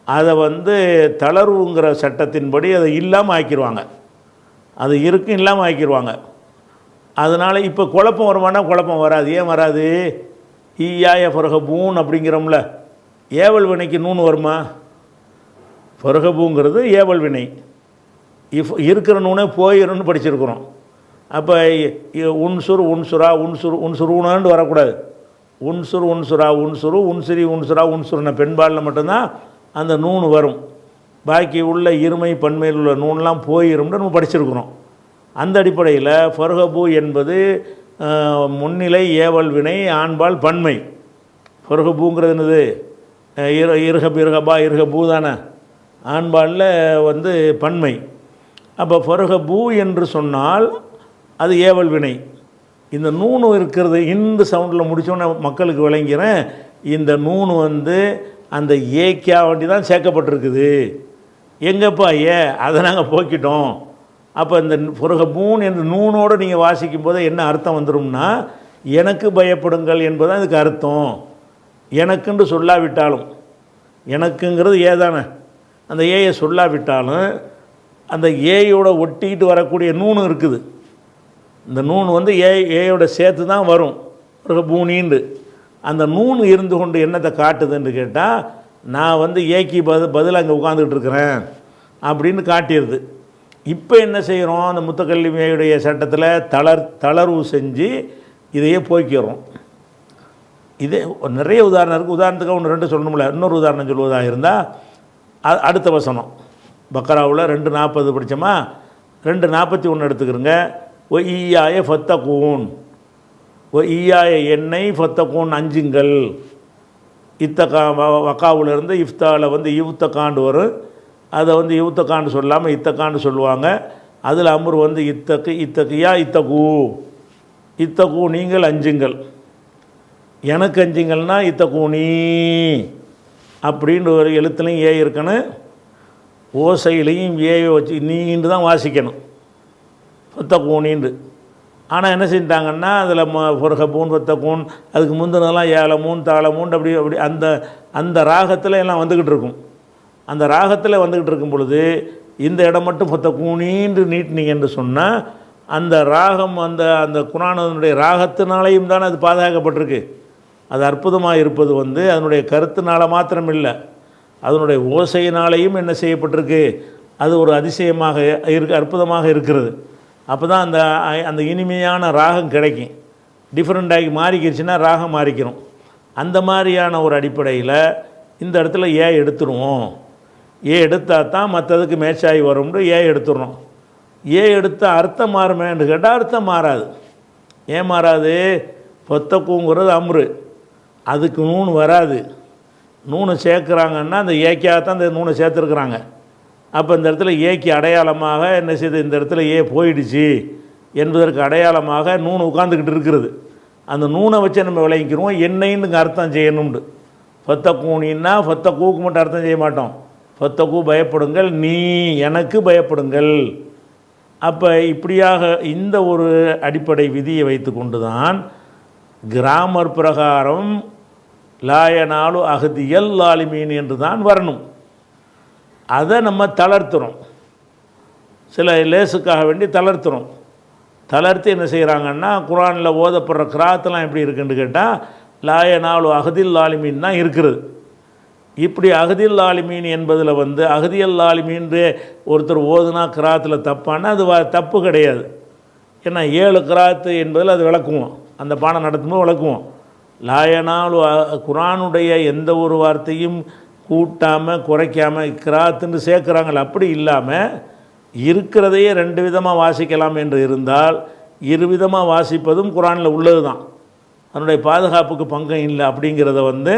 அதை வந்து தளர்வுங்கிற சட்டத்தின்படி அதை இல்லாமல் ஆக்கிடுவாங்க. அது இருக்கும் இல்லாமல் ஆக்கிடுவாங்க. அதனால் இப்போ குழப்பம் வருமானா குழப்பம் வராது. ஏன் வராது? ஈயாய ஃபர்ஹபூன் அப்படிங்கிறோம்ல, ஏவல் வினைக்கு நூன் வருமா? ஃபர்ஹபூங்கிறது ஏவல் வினை. இருக்கிற நூனே போயிருன்னு படிச்சிருக்கிறோம். அப்போ உன்சுர் உன்சுரா உன்சுருன்னு வரக்கூடாது. உன்சுரா உன்சுரு உன்சிரி உன்சுரா உன்சுருன பெண்பாலில் மட்டும்தான் அந்த நூன் வரும். பாக்கி உள்ள இருமை பன்மையில் உள்ள நூன்லாம் போயிரும்னு நம்ம படிச்சிருக்கிறோம். அந்த அடிப்படையில் ஃபர்ஹபூ என்பது முன்னிலை ஏவல் வினை, ஆண்பால் பன்மை. ஃபர்ஹபூங்கிறது என்னது? இருஹபூ தானே, ஆண்பாலில் வந்து பன்மை. அப்போ ஃபர்ஹபூ என்று சொன்னால் அது ஏவல் வினை. இந்த நூனு இருக்கிறது இந்த சவுண்டில் முடித்தோன்னே மக்களுக்கு விளங்கிறேன். இந்த நூனு வந்து அந்த ஏக்கா வண்டி தான் சேர்க்கப்பட்டிருக்குது. எங்கப்பா ஏ அதை நாங்கள் போக்கிட்டோம். அப்போ இந்த ஃபர்ஹபூன் என்று நூனோடு நீங்கள் வாசிக்கும் போது என்ன அர்த்தம் வந்துடும்னா எனக்கு பயப்படுங்கள் என்பதுதான் இதுக்கு அர்த்தம். எனக்குன்னு சொல்லாவிட்டாலும், எனக்குங்கிறது ஏதானே, அந்த ஏயை சொல்லாவிட்டாலும் அந்த ஏயோட ஒட்டிக்கிட்டு வரக்கூடிய நூனு இருக்குது. இந்த நூன் வந்து ஏயோட சேர்த்து தான் வரும் ஃபர்ஹபூனின்னு. அந்த நூன் இருந்து கொண்டு என்னத்தை காட்டுதுன்னு கேட்டால் நான் வந்து ஏக்கி பதில் அங்கே உட்காந்துக்கிட்டு இருக்கிறேன் அப்படின்னு காட்டிடுது. இப்போ என்ன செய்கிறோம்? அந்த முத்தக்கல்லிமையுடைய சட்டத்தில் தளர்வு செஞ்சு இதையே போய்க்கிறோம். இதே நிறைய உதாரணம் இருக்குது. உதாரணத்துக்கு ஒன்று ரெண்டு சொல்லணும்ல. இன்னொரு உதாரணம் சொல்வதாக இருந்தால் அடுத்த வசனம் பக்கராவில் 2:40 படித்தோமா? 2:41 எடுத்துக்கிறோங்க. ஒ ஈயாய ஃபத்தகூன், ஒ ஈயாய என்னை ஃபத்தகூன் அஞ்சுங்கள். இத்தகா வக்காவிலிருந்து இஃப்தாவில் வந்து இவுத்தக்காண்டு வரும். அதை வந்து இவுத்தக்காண்டு சொல்லாமல் இத்தக்காண்டு சொல்லுவாங்க. அதில் அமர் வந்து இத்தகையா இத்தகு நீங்கள் அஞ்சுங்கள், எனக்கு அஞ்சுங்கள்னா இத்தகூனி அப்படின்னு ஒரு எழுத்துலையும் ஏ இருக்கணும், ஓசையிலையும் ஏயை வச்சு நீண்டு தான் வாசிக்கணும் ஃபத்தகூனின்னு. ஆனால் என்ன செஞ்சிட்டாங்கன்னா அதில் ஃபொர்ஹபூன் ஃபத்தகூன் அதுக்கு முந்தினதெல்லாம் ஏலமூன் தாளமூன் அப்படி அப்படி அந்த அந்த ராகத்தில் எல்லாம் வந்துக்கிட்டு இருக்கும். அந்த ராகத்தில் வந்துக்கிட்டு இருக்கும் பொழுது இந்த இடம் மட்டும் ஃபத்தகூனின்னு நீட்டினீங்க என்று சொன்னால் அந்த ராகம் அந்த அந்த குர்ஆனுடைய ராகத்தினாலையும் தானே அது பாதுகாக்கப்பட்டிருக்கு. அது அற்புதமாக இருப்பது வந்து அதனுடைய கருத்தினால மாத்திரம் இல்லை, அதனுடைய ஓசையினாலேயும் என்ன செய்யப்பட்டிருக்கு, அது ஒரு அதிசயமாக அற்புதமாக இருக்கிறது. அப்போ தான் அந்த அந்த இனிமையான ராகம் கிடைக்கும். டிஃப்ரெண்ட்டாகி மாறிக்கிடுச்சுன்னா ராகம் மாறிக்கிறோம். அந்த மாதிரியான ஒரு அடிப்படையில் இந்த இடத்துல ஏ எடுத்துருவோம். ஏ எடுத்தால் தான் மற்றதுக்கு மேட்சாகி வரும்னு ஏ எடுத்துடுறோம். ஏ எடுத்தால் அர்த்தம் மாறுமேன்னு கேட்டால் அர்த்தம் மாறாது. ஏன் மாறாது? ஃபத்தகூங்கிறது அம்ரு, அதுக்கு நூன் வராது. நூனை சேர்க்குறாங்கன்னா அந்த ஏக்கியாக தான் இந்த நூனை சேர்த்துருக்குறாங்க. அப்போ இந்த இடத்துல ஏக்கு அடையாளமாக என்ன செய்யுது, இந்த இடத்துல ஏ போயிடுச்சு என்பதற்கு அடையாளமாக நூன் உட்காந்துக்கிட்டு இருக்கிறது. அந்த நூனை வச்சு நம்ம விளங்கிக்கிறோம் என்னைன்னு அர்த்தம் செய்யணும்னு. ஃபத்தகூனின்னா ஃபத்தகூக்கு மட்டும் அர்த்தம் செய்ய மாட்டோம். ஃபத்தகூ பயப்படுங்கள், நீ எனக்கு பயப்படுங்கள். அப்போ இப்படியாக இந்த ஒரு அடிப்படை விதியை வைத்து கொண்டு தான் கிராமர் பிரகாரம் லாயனாலு அஹதியல் லாலிமீன் என்று தான் வரணும். அதை நம்ம தளர்த்துறோம், சில லேசுக்காக வேண்டி தளர்த்துறோம். தளர்த்து என்ன செய்கிறாங்கன்னா குர்ஆனில் ஓதப்படுற கிராத்தெல்லாம் எப்படி இருக்குன்னு கேட்டால் லாயனாலு அஹதில் லாலிமீன் தான் இருக்கிறது. இப்படி அஹதில் லாலிமீன் என்பதில் வந்து அஹதியல் லாலிமீன்று ஒருத்தர் ஓதுனா கிராத்தில் தப்பானா அது தப்பு கிடையாது. ஏன்னா 7 கிராத்து என்பதில் அது விளக்குவோம், அந்த பாடம் நடத்தும்போது விளக்குவோம். லாயனாலு குர்ஆனுடைய எந்த ஒரு வார்த்தையும் கூட்டாமல் குறைக்காமல் கிராத்துன்னு சேர்க்குறாங்கள, அப்படி இல்லாமல் இருக்கிறதையே 2 விதமாக வாசிக்கலாம் என்று இருந்தால் 2 விதமாக வாசிப்பதும் குர்ஆனில் உள்ளது தான். அதனுடைய பாதுகாப்புக்கு பங்கம் இல்லை அப்படிங்கிறத வந்து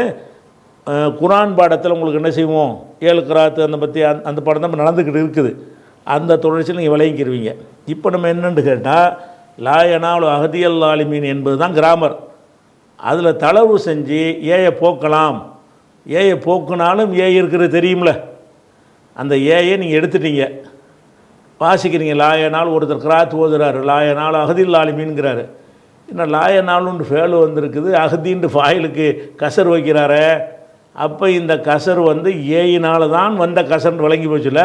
குர்ஆன் பாடத்தில் உங்களுக்கு என்ன செய்வோம், 7 கிராத்து அந்த பற்றி அந்த பாடம் தான் நடந்துக்கிட்டு இருக்குது. அந்த தொடர்ச்சியில் நீங்கள் விளங்கிக்கிருவீங்க. இப்போ நம்ம என்னென்னு கேட்டால் லாயனாலு அஹதியல் லாலிமீன் என்பது தான் கிராமர். அதில் தளர்வு செஞ்சு ஏயை போக்கலாம். ஏயை போக்குனாலும் ஏ இருக்கிறது தெரியும்ல, அந்த ஏயை நீங்கள் எடுத்துட்டீங்க, வாசிக்கிறீங்க. லாயனால் ஒருத்தர் கிராத் ஓதுறாரு, லாயனால் அஹதில் லாலிமீன்கிறாரு. இன்னும் லாயனாலுன்னு ஃபேலு வந்திருக்குது, அஹதின்ட்டு ஃபாயிலுக்கு கசர் வைக்கிறாரு. அப்போ இந்த கசர் வந்து ஏயினால தான் வந்த கசர்னு விளங்கி போச்சுல.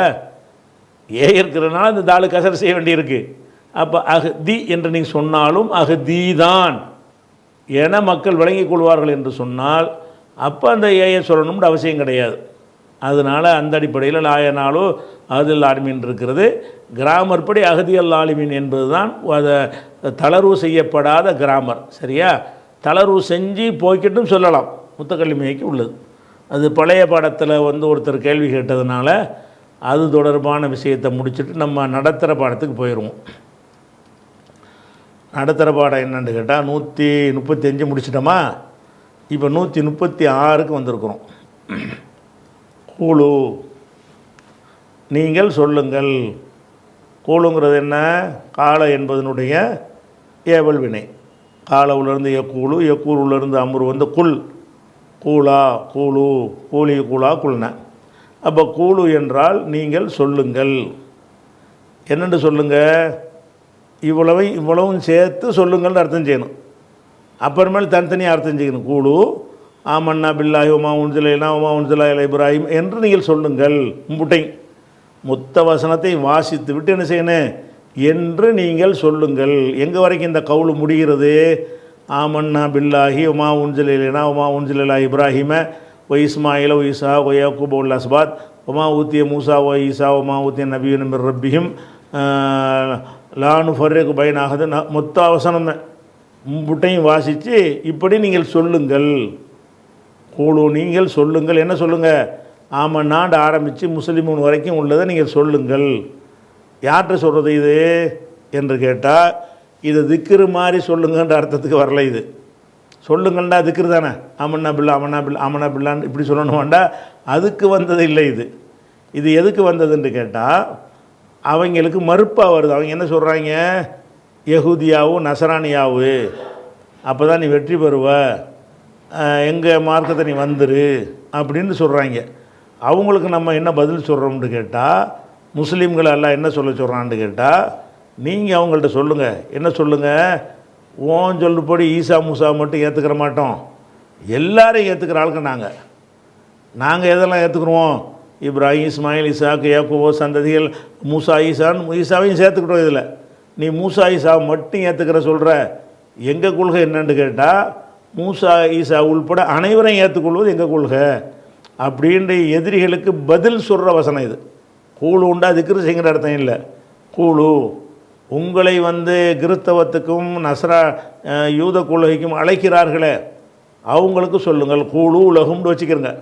ஏ இருக்கிறனால இந்த தாலு கசர் செய்ய வேண்டியிருக்கு. அப்போ அஹதி என்று நீங்கள் சொன்னாலும் அஹதி தான் என மக்கள் விளங்கிக் கொள்வார்கள் என்று சொன்னால் அப்போ அந்த ஏயை சொல்லணும்னு அவசியம் கிடையாது. அதனால் அந்த அடிப்படையில் லாயனாலோ அஹதில் லாலிமீன் இருக்கிறது. கிராமர் படி அஹதியல் லாலிமீன் என்பது தான் அதை தளர்வு செய்யப்படாத கிராமர். சரியா? தளர்வு செஞ்சு போய்கிட்டும் சொல்லலாம், முத்தக்கல்லிமைக்கு உள்ளது. அது பழைய பாடத்தில் வந்து ஒருத்தர் கேள்வி கேட்டதுனால அது தொடர்பான விஷயத்தை முடிச்சுட்டு நம்ம நடத்துகிற பாடத்துக்கு போயிடுவோம். நடத்துகிற பாடம் என்னென்னு கேட்டால் 135 முடிச்சிட்டோமா, இப்போ 136க்கு வந்திருக்கிறோம். கூழு நீங்கள் சொல்லுங்கள். கூழுங்கிறது என்ன? கால என்பதனுடைய ஏவல் வினை. காலவுலேருந்து எக்கூழு, எக்கூழுலேருந்து அமுர் வந்து குல், கூலா கூழு, கூலி கூலா குல்ன. அப்போ கூழு என்றால் நீங்கள் சொல்லுங்கள். என்னென்று சொல்லுங்கள்? இவ்வளவும் சேர்த்து சொல்லுங்கள்னு அர்த்தம் செய்யணும். அப்புறமேல் தனித்தனியாக அர்த்தம் செய்யணும். கூழு ஆமன்னா பில்லாஹி உமா உன்சிலா உமா உன்சிலா இப்ராஹிம் என்று நீங்கள் சொல்லுங்கள். முட்டை மொத்த வசனத்தை வாசித்து விட்டு என்ன செய்யணும் என்று நீங்கள் சொல்லுங்கள். எங்கே வரைக்கும் இந்த கவுளு முடிகிறது? ஆமன்னா பில்லாஹி உமா உன்சிலா உமா உன்சிலா இப்ராஹிம ஒ இஸ்மாயில ஒ இசா ஒ யாக்கூப் உல் அஸ்பாத் ஒமா ஊத்திய மூசா ஒ ஈசா ஒமா ஊத்திய நபியின் மிர் ரப்பிஹிம் லானு ஃபர்ரேக்கு பயனாகுது. மொத்த அவசரம் முட்டையும் வாசித்து இப்படி நீங்கள் சொல்லுங்கள். கூழு நீங்கள் சொல்லுங்கள். என்ன சொல்லுங்கள்? ஆமன்னாண்டு ஆரம்பித்து முஸ்லிமூன் வரைக்கும் உள்ளதை நீங்கள் சொல்லுங்கள் யார்கிட்ட சொல்கிறது இது என்று கேட்டால் இது திக்ரு மாதிரி சொல்லுங்கன்ற அர்த்தத்துக்கு வரல. இது சொல்லுங்கண்டா திக்ரு தானே, அமன்னா பில்லா அமன்னா பில்லா அமனா பில்லான்னு இப்படி சொல்லணும்டா, அதுக்கு வந்தது இல்லை. இது எதுக்கு வந்ததுன்னு கேட்டால் அவங்களுக்கு மறுப்பாக வருது. அவங்க என்ன சொல்கிறாங்க, யஹூதியாவும் நசரானியாவு அப்போ தான் நீ வெற்றி பெறுவ, எங்கள் மார்க்கத்தை நீ வந்துரு அப்படின்னு சொல்கிறாங்க. அவங்களுக்கு நம்ம என்ன பதில் சொல்கிறோம்னு கேட்டால், முஸ்லீம்களை எல்லாம் என்ன சொல்ல சொல்கிறான்னு கேட்டால், நீங்கள் அவங்கள்ட்ட சொல்லுங்கள். என்ன சொல்லுங்கள், ஓன் சொல்லுபடி ஈசா மூசா மட்டும் ஏற்றுக்கிற மாட்டோம், எல்லாரையும் ஏற்றுக்கிற ஆளுங்க நாங்கள் எதெல்லாம் ஏற்றுக்குருவோம், இப்ராஹிம் இஸ்மாயில் இசாக்கு யாக்கூபோ சந்ததிகள் மூசா ஈசாவையும் சேர்த்துக்கிட்டோம். இதில் நீ மூசா ஈசாவை மட்டும் ஏற்றுக்கிற சொல்கிற, எங்கள் கொள்கை என்னன்னு கேட்டால் மூசா ஈசா உள்பட அனைவரையும் ஏற்றுக்கொள்வது எங்கள் கொள்கை அப்படின்ற எதிரிகளுக்கு பதில் சொல்கிற வசனம் இது. கூழு உண்டா திக்ரு செய்கிற அர்த்தம் இல்லை. கூழு உங்களை கிறிஸ்தவத்துக்கும் நசரா யூத கொள்கைக்கும் அழைக்கிறார்களே அவங்களுக்கு சொல்லுங்கள், கூழு உலகம்னு வச்சுக்கிறங்க.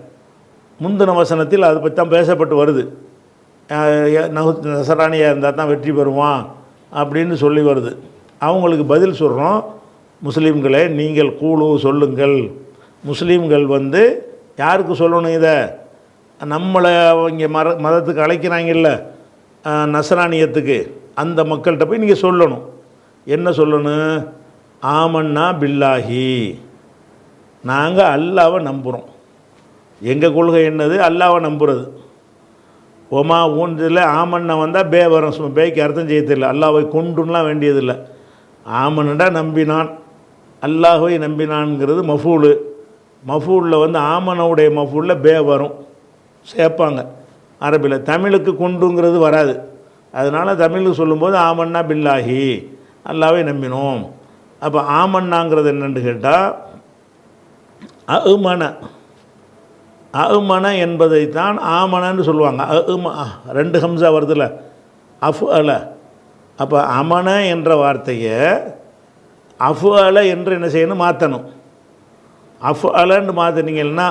முந்தின வசனத்தில் அதை பற்றி தான் பேசப்பட்டு வருது. நசரானியாக இருந்தால் தான் வெற்றி பெறுவான் அப்படின்னு சொல்லி வருது. அவங்களுக்கு பதில் சொல்கிறோம், முஸ்லீம்களே நீங்கள் கூழு சொல்லுங்கள். முஸ்லீம்கள் யாருக்கு சொல்லணும், இதை நம்மளை இங்கே மதத்துக்கு அழைக்கிறாங்கல்ல நசரானியத்துக்கு, அந்த மக்கள்கிட்ட போய் நீங்கள் சொல்லணும். என்ன சொல்லணும், ஆமன்னா பில்லாஹி, நாங்கள் அல்லாவை நம்புகிறோம். எங்கள் கொள்கை என்னது, அல்லாவை நம்புறது. ஒமா ஊன்றில் ஆமன்னா வந்தால் பே வரும். பேய்க்கு அர்த்தம் செய்ய தெரியல, அல்லாவை கொண்டுலாம் வேண்டியதில்லை. ஆமன்டா நம்பினான், அல்லாஹை நம்பினான்ங்கிறது மஃபூலு. மஃபூலில் ஆமனுடைய மஃபூலில் பே வரும், சேர்ப்பாங்க அரபியில். தமிழுக்கு கொண்டுங்கிறது வராது. அதனால் தமிழுக்கு சொல்லும்போது ஆமன்னா பில்லாஹி, அல்லாவை நம்பினோம். அப்போ ஆமன்னாங்கிறது என்னென்னு கேட்டால் அமன என்பதைத்தான் ஆமனன்னு சொல்லுவாங்க. ரெண்டு ஹம்சா வருதுல்ல, அஃப் அல. அப்போ அமன என்ற வார்த்தையை அஃப் அல என்று என்ன செய்யணும், மாற்றணும். அஃப் அலன்னு மாற்றினீங்கன்னா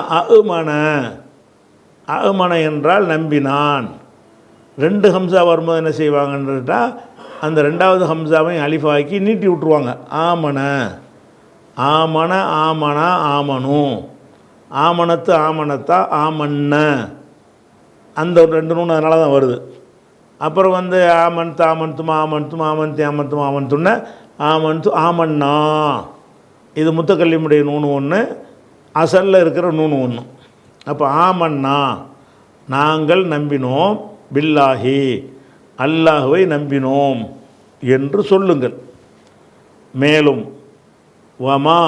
அமன என்றால் நம்பினான். ரெண்டு ஹம்சா வரும்போது என்ன செய்வாங்கன்றா, அந்த ரெண்டாவது ஹம்சாவையும் அலிஃபாக்கி நீட்டி விட்ருவாங்க. ஆமன ஆமன ஆமனா ஆமனு, ஆமனத்து ஆமனத்தா ஆமன்ன, அந்த ஒரு ரெண்டு நூறு அதனால தான் வருது. அப்புறம் ஆமன்த்து ஆமன்த்துமா ஆமன்த்தும் ஆமந்தி ஆமன்த்தும் ஆமன்த்துன்னு ஆமன்த்து ஆமன்னா, இது முத்தக்கல்லிமுடைய நூணு ஒன்று, அசலில் இருக்கிற நூணு ஒன்று. அப்போ ஆமன்னா நாங்கள் நம்பினோம், பில்லாஹி அல்லாஹுவை நம்பினோம் என்று சொல்லுங்கள். மேலும் வமா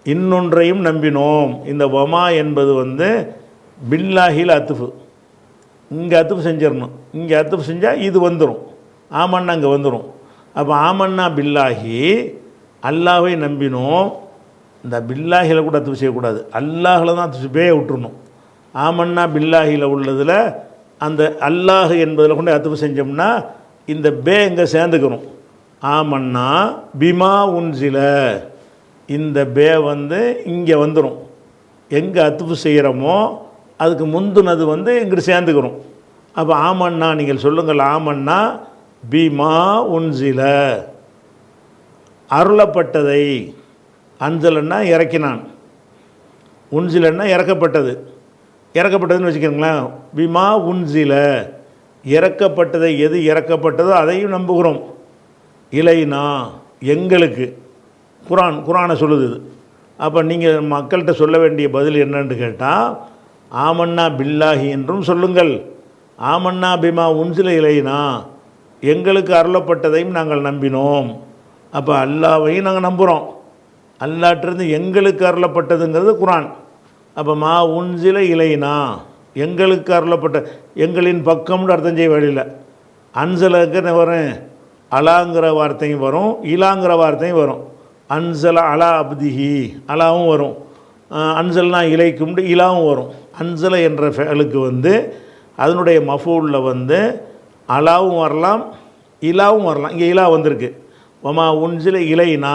இன்னொன்றையும் நம்பினோம். இந்த வமா என்பது பில்லாஹில் அத்துஃபு, இங்கே அத்துஃபு செஞ்சிடணும். இங்கே அத்துஃபு செஞ்சால் இது வந்துடும், ஆமன்னா இங்கே வந்துடும். அப்போ ஆமன்னா பில்லாஹி அல்லாஹை நம்பினோம். இந்த பில்லாஹில் கூட அத்துஃபு செய்யக்கூடாது, அல்லாஹில் தான் அத்துஃபு பேய விட்டுருணும். ஆமன்னா பில்லாஹில் உள்ளதில் அந்த அல்லாஹ் என்பதில் கொண்டு அத்துஃபு செஞ்சோம்னா இந்த பே இங்கே சேர்ந்துக்கணும். ஆமன்னா பிமா உன்சில, இந்த பே இங்கே வந்துடும். எங்கே அத்துஃபு செய்கிறோமோ அதுக்கு முந்துனது இங்கிட்டு சேர்ந்துக்கணும். அப்போ ஆமன்னா நீங்கள் சொல்லுங்கள், ஆமன்னா பிமா உன்சில, அருளப்பட்டதை. அன்சலன்னா இறக்கினான், உன்சிலன்னா இறக்கப்பட்டது. இறக்கப்பட்டதுன்னு வச்சுக்கிறீங்களேன். பிமா உன்சில, இறக்கப்பட்டதை, எது இறக்கப்பட்டதோ அதையும் நம்புகிறோம். இலைனா எங்களுக்கு, குரானை சொல்லுது இது. அப்போ நீங்கள் மக்கள்கிட்ட சொல்ல வேண்டிய பதில் என்னன்னு கேட்டால், ஆமன்னா பில்லாஹி என்றும் சொல்லுங்கள், ஆமன்னா பிமா உன்சில இலைனா, எங்களுக்கு அருளப்பட்டதையும் நாங்கள் நம்பினோம். அப்போ அல்லாவையும் நாங்கள் நம்புகிறோம், அல்லாட்டிருந்து எங்களுக்கு அருளப்பட்டதுங்கிறது குரான். அப்போ மா உன்சில இலைனா, எங்களுக்கு அருளப்பட்ட, எங்களின் பக்கம்னு அர்த்தம் செய்ய வழியில். அன்சலுக்கு வரும், அலாங்கிற வார்த்தையும் வரும், இலாங்கிற வார்த்தையும் வரும். அன்சல அலா அப்திஹி, அலாவும் வரும். அன்சல்னா இலைக்கும்னு இலாவும் வரும். அன்சல என்ற ஃபேலுக்கு அதனுடைய மஃபூலில் அலாவும் வரலாம், இலாவும் வரலாம். இங்கே இலா வந்திருக்கு. வமா உன்சில இலைனா,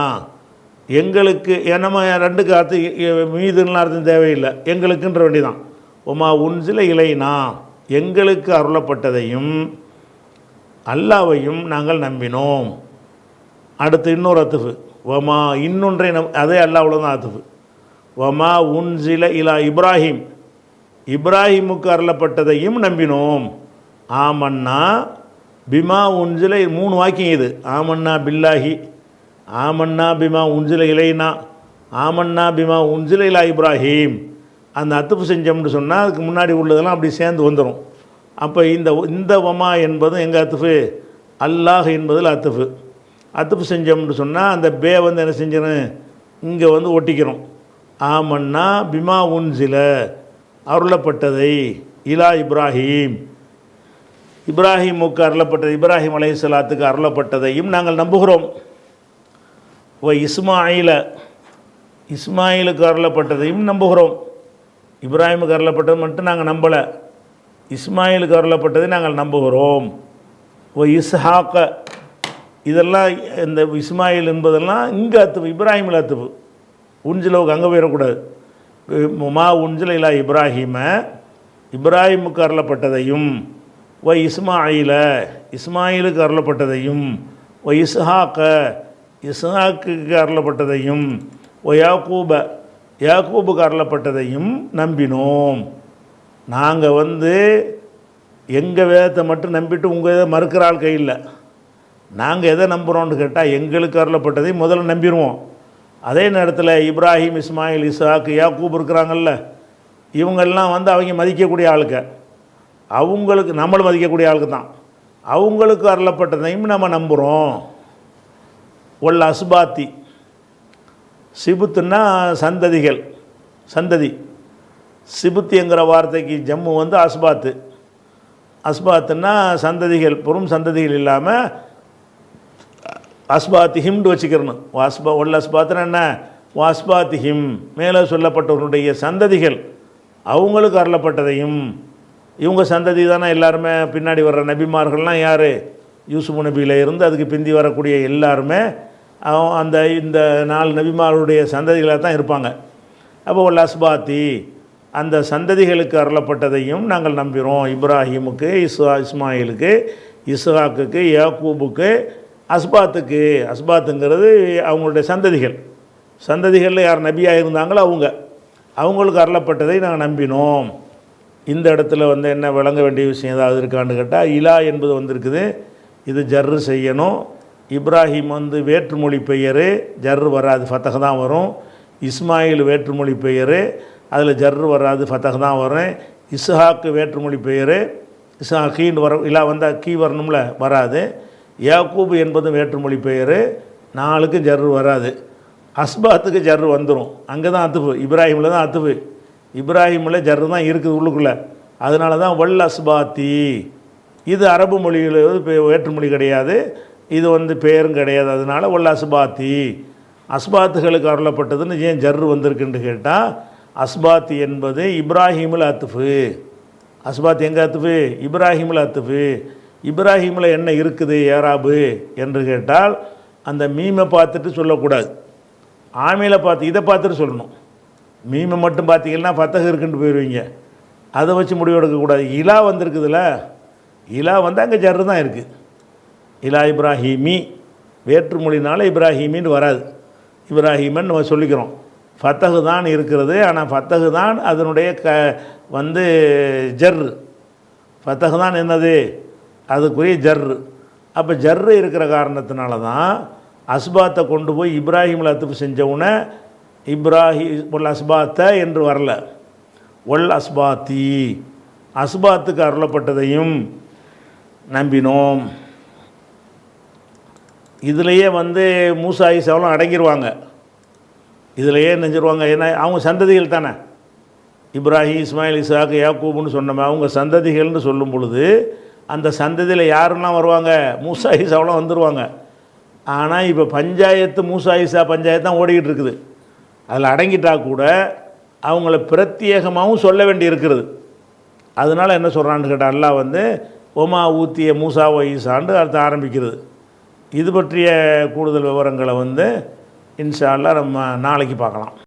எங்களுக்கு, நம்ம ரெண்டுக்கு அர்த்தம் மீதுன்னு அர்த்தம் தேவையில்லை, எங்களுக்குன்ற வேண்டிதான். ஒமா உன்சில இலைனா, எங்களுக்கு அருளப்பட்டதையும், அல்லாவையும் நாங்கள் நம்பினோம். அடுத்து இன்னொரு அத்துஃபு, வமா இன்னொன்றை அதே அல்லாஹ்வுல தான் அத்துஃபு. வமா உன்சில இலா இப்ராஹிம், இப்ராஹிமுக்கு அருளப்பட்டதையும் நம்பினோம். ஆமன்னா பிமா உன்சில, 3 வாக்கியம் இது. ஆமன்னா பில்லாஹி, ஆமன்னா பிமா உன்சில இலைனா, ஆமன்னா பிமா உன்சில இலா இப்ராஹிம். அந்த அத்துஃபு செஞ்சோம்னு சொன்னால் அதுக்கு முன்னாடி உள்ளதெல்லாம் அப்படி சேர்ந்து வந்துடும். அப்போ இந்த வமா என்பதும் எங்கள் அத்துஃபு, அல்லாஹ் என்பதில் அத்துஃபு. அத்துஃபு செஞ்சோம்னு சொன்னால் அந்த பே வந்து என்ன செஞ்சிடும், இங்கே வந்து ஒட்டிக்கிறோம். ஆமன்னா பிமா உன்சில, அருளப்பட்டதை, இலா இப்ராஹிம், இப்ராஹிமுக்கு அருளப்பட்டது, இப்ராஹிம் அலைஹிஸ்ஸலாத்துக்கு அருளப்பட்டதையும் நாங்கள் நம்புகிறோம். இஸ்மாயில, இஸ்மாயிலுக்கு அருளப்பட்டதையும் நம்புகிறோம். இப்ராஹிமுக்கு அருளப்பட்டது மட்டும் நாங்கள் நம்பலை, இஸ்மாயிலுக்கு அருளப்பட்டதை நாங்கள் நம்புகிறோம். இஸ்ஹாக்க, இதெல்லாம் இந்த இஸ்மாயில் என்பதெல்லாம் இங்கே அத்துவு, இப்ராஹிமில் அத்துவு. உன்சிலவுக்கு அங்கே போயிடக்கூடாது. மா உன்சில இலா இப்ராஹிம, இப்ராஹிமுக்கு அருளப்பட்டதையும், இஸ்மாயில, இஸ்மாயிலுக்கு அருளப்பட்டதையும், இஸ்ஹாக்க, இஸ்ஹாக்குக்கு அருளப்பட்டதையும், யாக்கூப, யாக்கூபுக்கு அருளப்பட்டதையும் நம்பினோம். நாங்கள் வந்து எங்கள் வேதத்தை மட்டும் நம்பிட்டு உங்கள் இதை மறுக்கிற ஆள் கையில். நாங்கள் எதை நம்புகிறோன்னு கேட்டால் எங்களுக்கு அருளப்பட்டதை முதல்ல நம்பிடுவோம். அதே நேரத்தில் இப்ராஹிம், இஸ்மாயில், இஸ்ஹாக், யாக்கூப் இருக்கிறாங்கல்ல, இவங்கெல்லாம் வந்து அவங்க மதிக்கக்கூடிய ஆளுக்க, அவங்களுக்கு நம்மளும் மதிக்கக்கூடிய ஆளுக்கு தான், அவங்களுக்கு அருளப்பட்டதையும் நம்ம நம்புகிறோம். அஸ்பாத்தி, சிபுத்துன்னா சந்ததிகள், சந்ததி. சிபுத்திங்கிற வார்த்தைக்கு ஜம்மு வந்து அஸ்பாத்து. அஸ்பாத்துன்னா சந்ததிகள், பெரும் சந்ததிகள் இல்லாமல் அஸ்பாத்திஹிம்னு வச்சுக்கிறணும். அஸ்பாத்துன்னா என்ன, அஸ்பாத்திஹிம், மேலே சொல்லப்பட்டவருடைய சந்ததிகள், அவங்களுக்கு அருளப்பட்டதையும். இவங்க சந்ததி தானே எல்லாருமே, பின்னாடி வர்ற நபிமார்கள்லாம் யார், யூசுப் நபியில் இருந்து அதுக்கு பிந்தி வரக்கூடிய எல்லாருமே அந்த இந்த 4 நபிமார்களுடைய சந்ததிகளாக தான் இருப்பாங்க. அப்போ அஸ்பாத்தி, அந்த சந்ததிகளுக்கு அருளப்பட்டதையும் நாங்கள் நம்புகிறோம். இப்ராஹிமுக்கு, இஸ்மாயிலுக்கு, இஸ்ஹாக்குக்கு, யாக்கூபுக்கு, அஸ்பாத்துக்கு. அஸ்பாத்துங்கிறது அவங்களுடைய சந்ததிகள். சந்ததிகளில் யார் நபியாக இருந்தாங்களோ அவங்களுக்கு அருளப்பட்டதை நாங்கள் நம்பினோம். இந்த இடத்துல வந்து என்ன விளங்க வேண்டிய விஷயம் ஏதாவது இருக்கான்னு கேட்டால், இலா என்பது வந்திருக்குது, இது ஜர்ரு செய்யணும். இப்ராஹிம் வந்து வேற்றுமொழி பெயர், ஜர்ரு வராது, ஃபத்தஹ் தான் வரும். இஸ்மாயில் வேற்றுமொழி பெயர், அதில் ஜர்ரு வராது, ஃபத்தஹ் தான் வரும். இஸ்ஹாக்கு வேற்றுமொழி பெயர், இஸ்ஹாக்கின்னு வர, இலா வந்தால் கீ வரணும்ல, வராது. யாக்கூப் என்பதும் வேற்றுமொழி பெயர், 4க்கும் ஜர்ரு வராது. அஸ்பாத்துக்கு ஜர்ரு வந்துடும், அங்கே தான் அத்துவு, இப்ராஹிமில் தான் அத்துவு. இப்ராஹிமில் ஜர்ரு தான் இருக்குது உள்ளுக்குள்ளே, அதனால தான் அஸ்பாத்தி. இது அரபு மொழியில் வேற்றுமொழி கிடையாது, இது வந்து பெயரும் கிடையாது, அதனால் அஸ்பாத்தி. அஸ்பாத்துகளுக்கு அருளப்பட்டதுன்னு ஏன் ஜர்ரு வந்திருக்குன்னு கேட்டால், அஸ்பாத்தி என்பது இப்ராஹிமில் அத்துஃபு. அஸ்பாத் எங்கே அத்துஃபு, இப்ராஹிமில் அத்துஃபு. இப்ராஹிமில் என்ன இருக்குது ஏராபு என்று கேட்டால், அந்த மீமை பார்த்துட்டு சொல்லக்கூடாது, ஆமையில் பார்த்து, இதை பார்த்துட்டு சொல்லணும். மீமை மட்டும் பார்த்தீங்கன்னா ஃபத்தஹ் இருக்குன்ட்டு போயிடுவீங்க, அதை வச்சு முடிவு எடுக்கக்கூடாது. இலா வந்திருக்குதுல்ல, இலா வந்து அங்கே ஜர்ரு தான் இருக்குது. இலா இப்ராஹிமி, வேற்றுமொழினால இப்ராஹிமின்னு வராது, இப்ராஹிமன்னு நம்ம சொல்லிக்கிறோம். ஃபத்தஹு தான் இருக்கிறது, ஆனால் ஃபத்தஹு தான் அதனுடைய வந்து ஜர்ரு. ஃபத்தஹு தான் என்னது, அதுக்குரிய ஜர்ரு. அப்போ ஜர்ரு இருக்கிற காரணத்தினால தான் அஸ்பாத்தை கொண்டு போய் இப்ராஹிமில் அத்துஃபு செஞ்சவுடனே அஸ்பாத்த என்று வரல, அஸ்பாத்தி, அஸ்பாத்துக்கு அருளப்பட்டதையும் நம்பினோம். இதிலையே வந்து மூசா ஈசாவெல்லாம் அடங்கிடுவாங்க, இதிலையே நெஞ்சிருவாங்க. ஏன்னா அவங்க சந்ததிகள் தானே, இப்ராஹிம், இஸ்மாயில், இஸ்ஹாக், யாக்கூப்னு சொன்னோமே, அவங்க சந்ததிகள்னு சொல்லும் பொழுது அந்த சந்ததியில் யாருன்னா வருவாங்க, மூசா ஈசாவெல்லாம் வந்துடுவாங்க. ஆனால் இப்போ பஞ்சாயத்து, மூசா ஈசா பஞ்சாயத்து தான் ஓடிக்கிட்டு இருக்குது. அதில் அடங்கிட்டா கூட அவங்கள பிரத்யேகமாகவும் சொல்ல வேண்டி இருக்கிறது. அதனால் என்ன சொல்கிறான்னு கேட்டால், அல்லாஹ் வந்து ஒமா ஊத்திய மூசா ஈசான்னு அடுத்து ஆரம்பிக்கிறது. இது பற்றிய கூடுதல் விவரங்களை வந்து இன்ஷா அல்லாஹ் நம்ம நாளைக்கு பார்க்கலாம்.